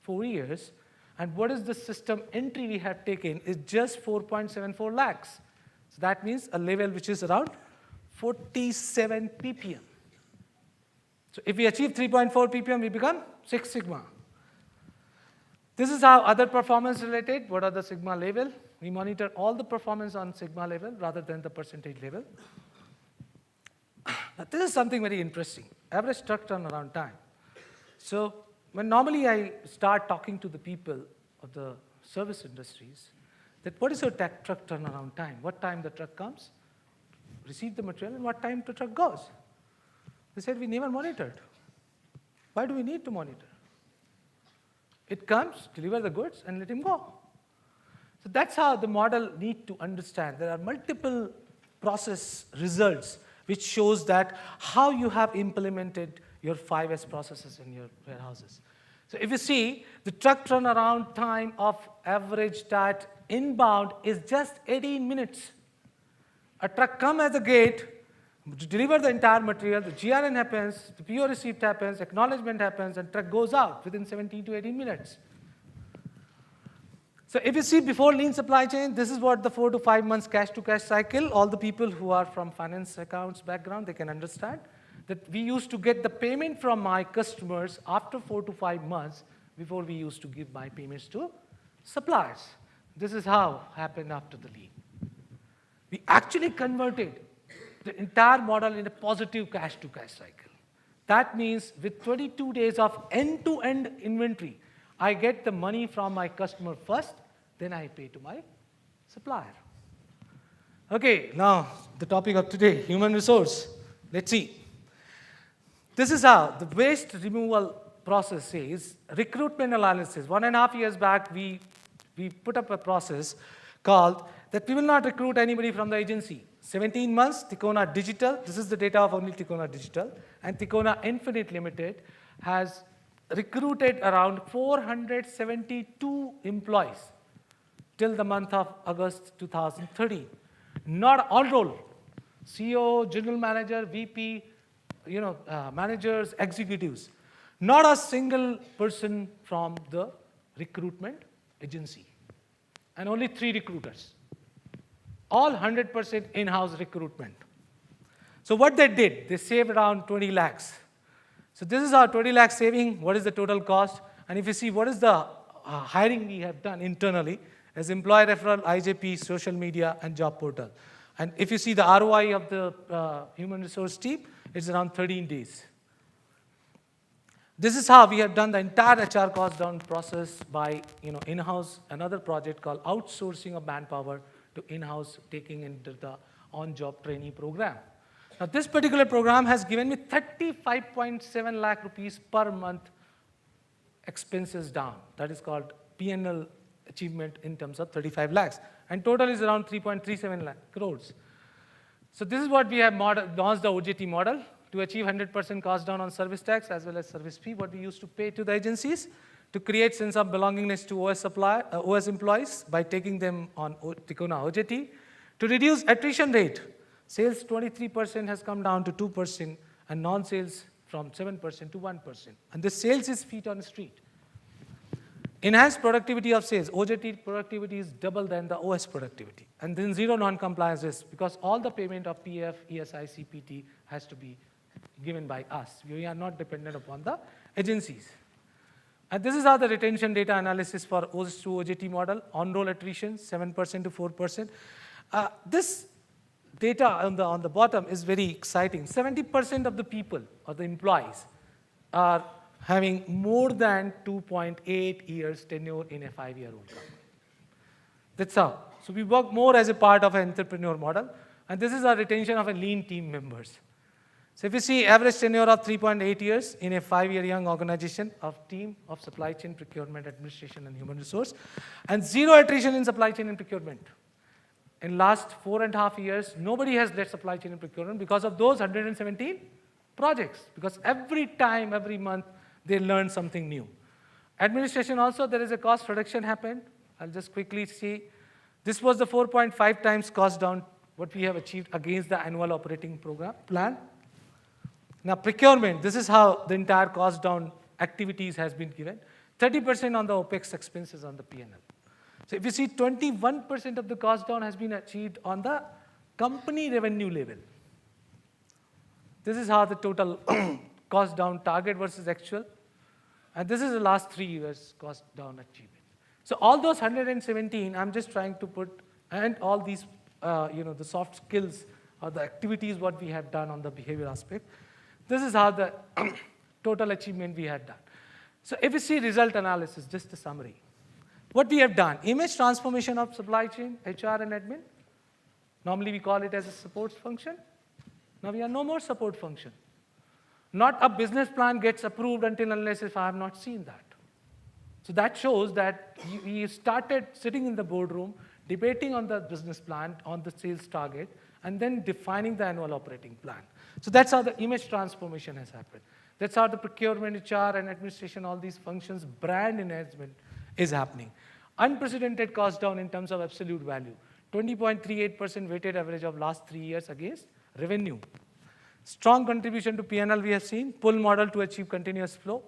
4 years. And what is the system entry we have taken is just 4.74 lakhs. So that means a level which is around 47 ppm. So if we achieve 3.4 ppm, we become 6 sigma. This is how other performance related. What are the sigma level? We monitor all the performance on sigma level rather than the percentage level. Now, this is something very interesting. Average truck turnaround time. So when normally I start talking to the people of the service industries, that what is your truck turnaround time? What time the truck comes, receive the material, and what time the truck goes? They said, we never monitored. Why do we need to monitor? It comes, deliver the goods, and let him go. So that's how the model need to understand. There are multiple process results which shows that how you have implemented your 5S processes in your warehouses. So if you see, the truck turnaround time of average that inbound is just 18 minutes. A truck comes at the gate, to deliver the entire material, the GRN happens, the PO receipt happens, acknowledgement happens, and truck goes out within 17 to 18 minutes. So if you see before lean supply chain, this is what the 4 to 5 months cash-to-cash cycle, all the people who are from finance accounts background, they can understand that we used to get the payment from my customers after 4 to 5 months before we used to give my payments to suppliers. This is how happened after the lean. We actually converted the entire model in a positive cash-to-cash cycle. That means with 22 days of end-to-end inventory, I get the money from my customer first, then I pay to my supplier. Okay, now the topic of today, human resource. Let's see. This is how the waste removal process is. Recruitment analysis. 1.5 years back, we put up a process called that we will not recruit anybody from the agency. 17 months, Tikona Digital, this is the data of only Tikona Digital, and Tikona Infinite Limited has recruited around 472 employees till the month of August 2013. Not on roll. CEO, general manager, VP, managers, executives. Not a single person from the recruitment agency. And only 3 recruiters. All 100% in-house recruitment. So what they did, they saved around 20 lakhs. So this is our 20 lakh saving. What is the total cost? And if you see what is the hiring we have done internally as employee referral, IJP, social media, and job portal. And if you see the ROI of the human resource team, it's around 13 days. This is how we have done the entire HR cost down process by in-house, another project called outsourcing of manpower to in-house, taking into the on-job trainee program. Now this particular program has given me 35.7 lakh rupees per month expenses down. That is called P&L achievement in terms of 35 lakhs. And total is around 3.37 lakh crores. So this is what we have launched the OJT model to achieve 100% cost down on service tax as well as service fee, what we used to pay to the agencies, to create sense of belongingness to OS employees by taking them on Tikona OJT, to reduce attrition rate. Sales 23% has come down to 2%, and non-sales from 7% to 1%. And the sales is feet on the street. Enhanced productivity of sales. OJT productivity is double than the OS productivity. And then zero non-compliance risk, because all the payment of PF, ESI, CPT has to be given by us. We are not dependent upon the agencies. And this is how the retention data analysis for OS to OJT model. On-roll attrition, 7% to 4%. This data on the bottom is very exciting. 70% of the people, or the employees, are having more than 2.8 years tenure in a 5-year-old company. That's how. So we work more as a part of an entrepreneur model. And this is our retention of a lean team members. So if you see average tenure of 3.8 years in a 5-year young organization of team of supply chain, procurement, administration, and human resource, and zero attrition in supply chain and procurement. In last 4.5 years, nobody has led supply chain and procurement because of those 117 projects. Because every time, every month, they learn something new. Administration also, there is a cost reduction happened. I'll just quickly see. This was the 4.5 times cost down what we have achieved against the annual operating program plan. Now procurement, this is how the entire cost down activities has been given. 30% on the OPEX expenses on the P&L. So if you see 21% of the cost down has been achieved on the company revenue level. This is how the total cost down target versus actual. And this is the last 3 years cost down achievement. So all those 117, I'm just trying to put, and all these, the soft skills or the activities what we have done on the behavior aspect. This is how the total achievement we had done. So if you see result analysis, just a summary. What we have done, image transformation of supply chain, HR and admin. Normally we call it as a support function. Now we are no more support function. Not a business plan gets approved until unless if I have not seen that. So that shows that we started sitting in the boardroom, debating on the business plan, on the sales target, and then defining the annual operating plan. So that's how the image transformation has happened. That's how the procurement, HR, and administration, all these functions, brand enhancement is happening. Unprecedented cost down in terms of absolute value. 20.38% weighted average of last 3 years against revenue. Strong contribution to P&L we have seen. Pull model to achieve continuous flow.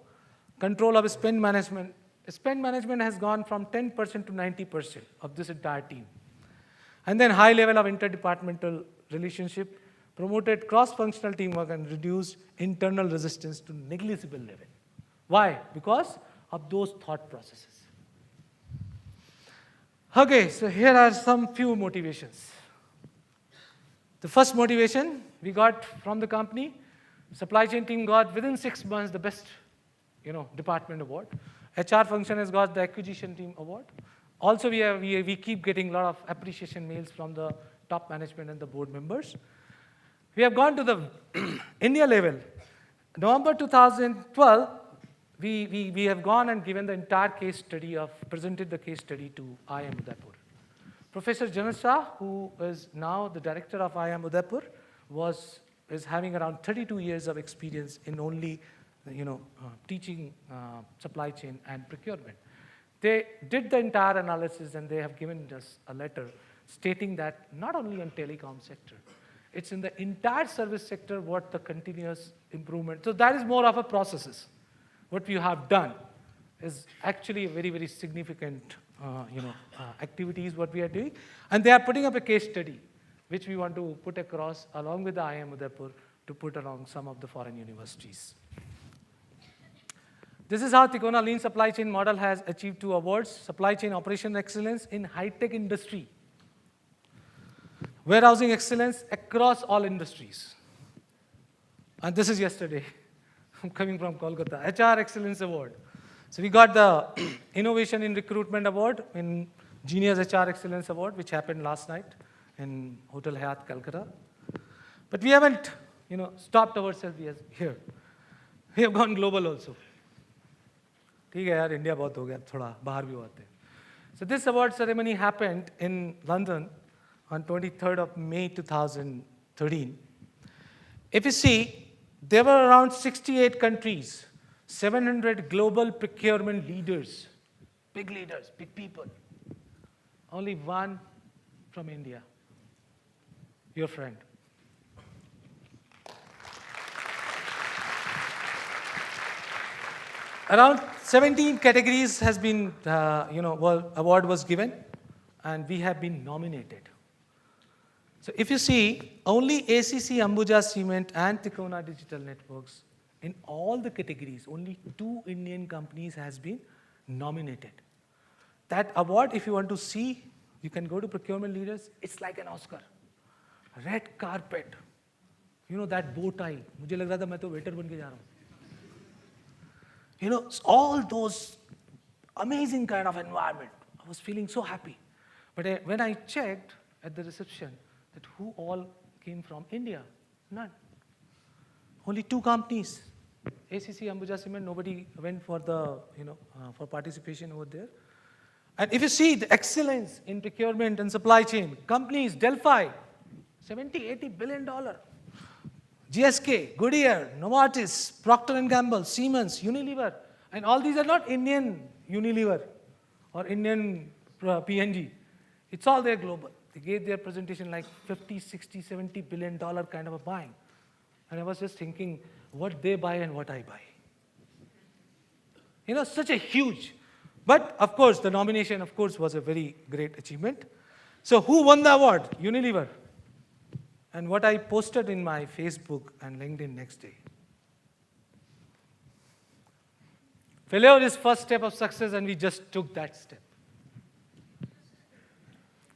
Control of spend management. Spend management has gone from 10% to 90% of this entire team. And then high level of interdepartmental relationship, promoted cross-functional teamwork and reduced internal resistance to negligible level. Why? Because of those thought processes. Okay, so here are some few motivations. The first motivation we got from the company, supply chain team got within 6 months the best department award. HR function has got the acquisition team award. Also, we keep getting a lot of appreciation mails from the top management and the board members. We have gone to the India level. November 2012, we have gone and given the entire case study presented the case study to IIM Udaipur. Professor Janat Shah, who is now the director of IIM Udaipur, is having around 32 years of experience in only teaching supply chain and procurement. They did the entire analysis and they have given us a letter stating that not only on telecom sector, it's in the entire service sector what the continuous improvement. So that is more of a processes. What we have done is actually a very, very significant activities what we are doing. And they are putting up a case study which we want to put across along with the IIM Udaipur to put along some of the foreign universities. This is how Tikona Lean Supply Chain Model has achieved 2 awards, Supply Chain Operation Excellence in High-Tech Industry, Warehousing Excellence across all industries. And this is yesterday. I'm coming from Kolkata, HR Excellence Award. So we got the Innovation in Recruitment Award in Genius HR Excellence Award, which happened last night in Hotel Hyatt, Calcutta. But we haven't, stopped ourselves here. We have gone global also. ठीक है यार, India बहुत हो गया, थोड़ा बाहर भी होते हैं. So this award ceremony happened in London on 23rd of May 2013. If you see, there were around 68 countries, 700 global procurement leaders, big people. Only one from India, your friend. Around 17 categories has been, award was given, and we have been nominated. So if you see, only ACC, Ambuja Cement, and Tikona Digital Networks, in all the categories, only 2 Indian companies has been nominated. That award, if you want to see, you can go to procurement leaders. It's like an Oscar. Red carpet. That bow tie. मुझे लग रहा था मैं तो waiter बन के जा रहा हूँ. All those amazing kind of environment. I was feeling so happy. But when I checked at the reception that who all came from India, none. Only 2 companies. ACC, Ambuja Cement, nobody went for the, for participation over there. And if you see the excellence in procurement and supply chain, companies, Delphi, $70-80 billion. GSK, Goodyear, Novartis, Procter & Gamble, Siemens, Unilever, and all these are not Indian Unilever or Indian P&G. It's all there global. They gave their presentation like $50, $60, $70 billion kind of a buying. And I was just thinking, what they buy and what I buy. Such a huge. But of course, the nomination, of course, was a very great achievement. So who won the award? Unilever. And what I posted in my Facebook and LinkedIn next day. Failure is first step of success, and we just took that step.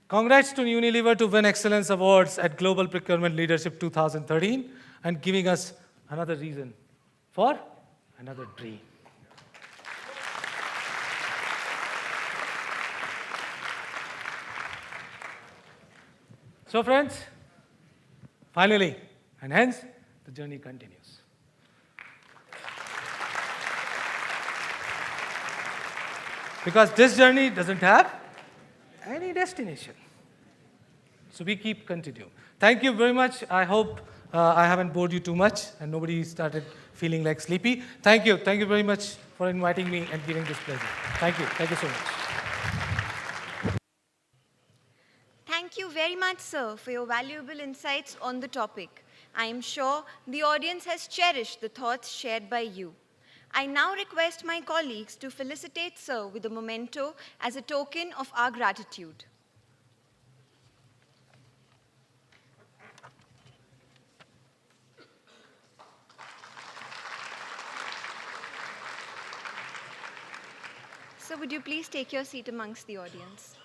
Congrats to Unilever to win Excellence Awards at Global Procurement Leadership 2013 and giving us another reason for another dream. So friends, finally, and hence, the journey continues. Because this journey doesn't have any destination. So we keep continuing. Thank you very much. I hope I haven't bored you too much and nobody started feeling like sleepy. Thank you. Thank you very much for inviting me and giving this pleasure. Thank you. Thank you so much. Thank you very much, sir, for your valuable insights on the topic. I am sure the audience has cherished the thoughts shared by you. I now request my colleagues to felicitate sir with a memento as a token of our gratitude. Sir, would you please take your seat amongst the audience?